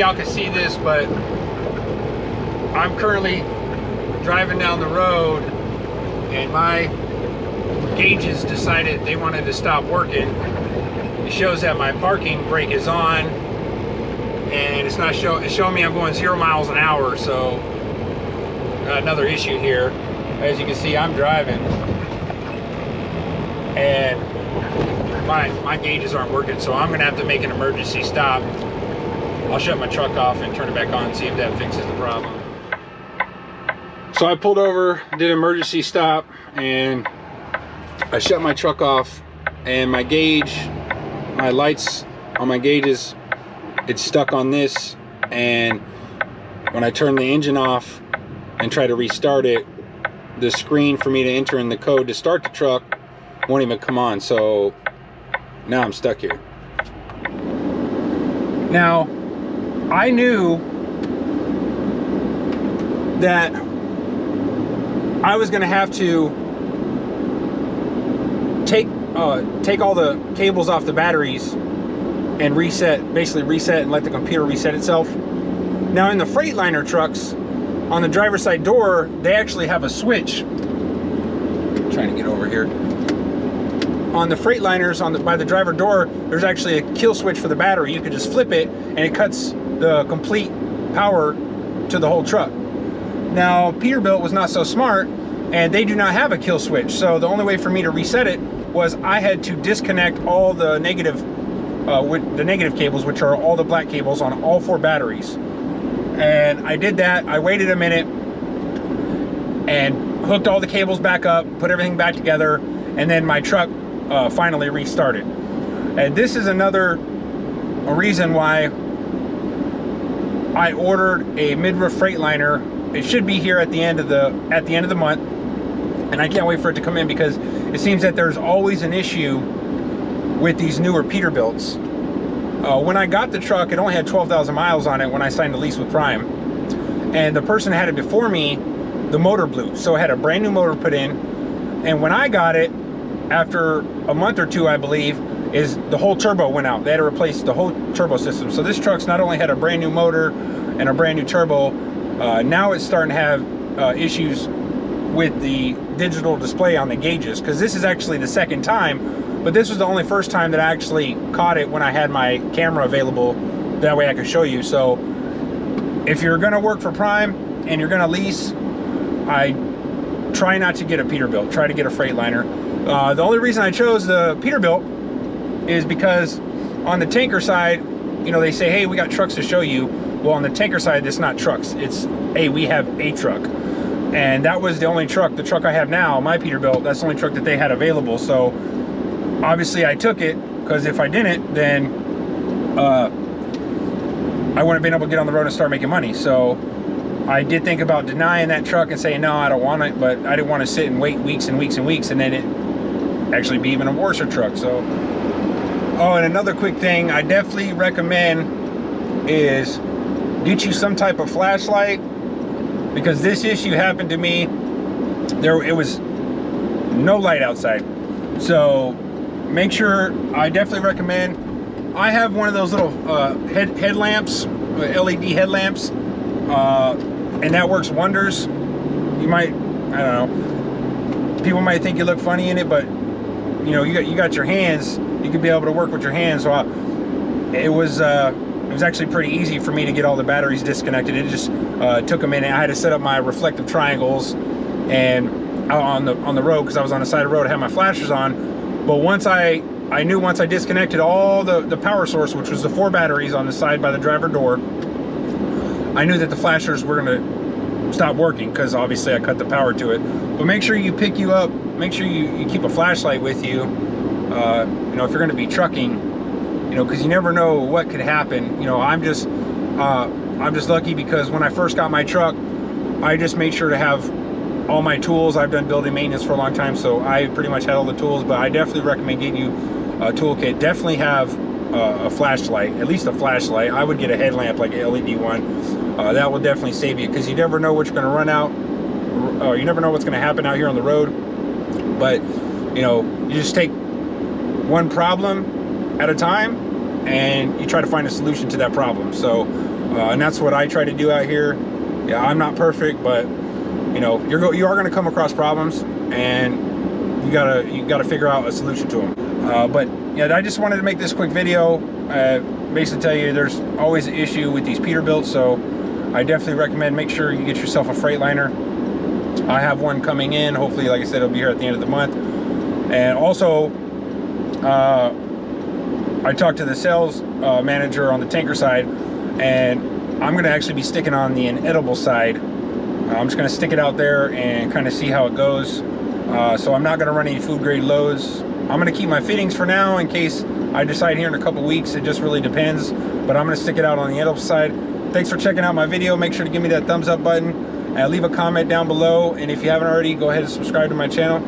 y'all can see this, but I'm currently driving down the road and my gauges decided they wanted to stop working. It shows that my parking brake is on and it's showing me I'm going 0 miles an hour. So another issue here. As you can see, I'm driving and my gauges aren't working, so I'm gonna have to make an emergency stop. I'll shut my truck off and turn it back on and see if that fixes the problem. So I pulled over, did an emergency stop, and I shut my truck off, and my gauge, my lights on my gauges, it's stuck on this, and when I turn the engine off and try to restart it, the screen for me to enter in the code to start the truck won't even come on. So now I'm stuck here. Now, I knew that I was gonna have to take all the cables off the batteries and basically reset and let the computer reset itself. Now in the Freightliner trucks, on the driver's side door, they actually have a switch. I'm trying to get over here. On the Freightliners, by the driver door, there's actually a kill switch for the battery. You can just flip it and it cuts the complete power to the whole truck. Now, Peterbilt was not so smart and they do not have a kill switch. So the only way for me to reset it was I had to disconnect all the negative cables, which are all the black cables on all 4 batteries. And I did that. I waited a minute and hooked all the cables back up, put everything back together, and then my truck finally restarted. And this is a reason why I ordered a midroof Freightliner. It should be here at the end of the month, and I can't wait for it to come in because it seems that there's always an issue with these newer Peterbilts. When I got the truck, it only had 12,000 miles on it when I signed the lease with Prime. And the person that had it before me, the motor blew. So it had a brand new motor put in. And when I got it, after a month or 2, I believe, is the whole turbo went out. They had to replace the whole turbo system. So this truck's not only had a brand new motor and a brand new turbo, now it's starting to have issues with the digital display on the gauges, because this is actually the second time. But this was the only first time that I actually caught it when I had my camera available. That way I could show you. So if you're gonna work for Prime and you're gonna lease, I try not to get a Peterbilt, try to get a Freightliner. The only reason I chose the Peterbilt is because on the tanker side, you know, they say, hey, we got trucks to show you. Well, on the tanker side, it's not trucks. It's, hey, we have a truck. And that was the only truck, the truck I have now, my Peterbilt, that's the only truck that they had available. So obviously I took it, because if I didn't, then I wouldn't have been able to get on the road and start making money. So I did think about denying that truck and saying, no, I don't want it, but I didn't want to sit and wait weeks and weeks and weeks and then it actually be even a worse truck. So, oh, and another quick thing I definitely recommend is get you some type of flashlight, because this issue happened to me. It was no light outside. So make sure, I definitely recommend, I have one of those little headlamps, LED headlamps, and that works wonders. You might, I don't know, people might think you look funny in it, but you know, you got your hands, you could be able to work with your hands. So it was actually pretty easy for me to get all the batteries disconnected. It just took a minute. I had to set up my reflective triangles and out on the road, because I was on the side of the road, I had my flashers on. But once I knew, once I disconnected all the power source, which was the 4 batteries on the side by the driver door, I knew that the flashers were gonna stop working, because obviously I cut the power to it. But make sure you make sure you keep a flashlight with you. You know, if you're gonna be trucking, you know, because you never know what could happen. You know, I'm just lucky because when I first got my truck, I just made sure to have all my tools. I've done building maintenance for a long time, so I pretty much had all the tools. But I definitely recommend getting you a toolkit. Definitely have a flashlight, at least a flashlight. I would get a headlamp, like an LED one. That will definitely save you, because you never know what you're going to run out, or you never know what's going to happen out here on the road. But you know, you just take one problem at a time and you try to find a solution to that problem. So and that's what I try to do out here. Yeah, I'm not perfect, but you know, you are going to come across problems, and you gotta figure out a solution to them. But yeah, I just wanted to make this quick video, basically tell you there's always an issue with these Peterbilts, so I definitely recommend make sure you get yourself a Freightliner. I have one coming in. Hopefully, like I said, it'll be here at the end of the month. And also, I talked to the sales manager on the tanker side, and I'm going to actually be sticking on the inedible side. I'm just going to stick it out there and kind of see how it goes. So I'm not going to run any food grade loads. I'm going to keep my fittings for now in case I decide here in a couple weeks. It just really depends. But I'm going to stick it out on the inedible side. Thanks for checking out my video. Make sure to give me that thumbs up button. Leave a comment down below. And if you haven't already, go ahead and subscribe to my channel.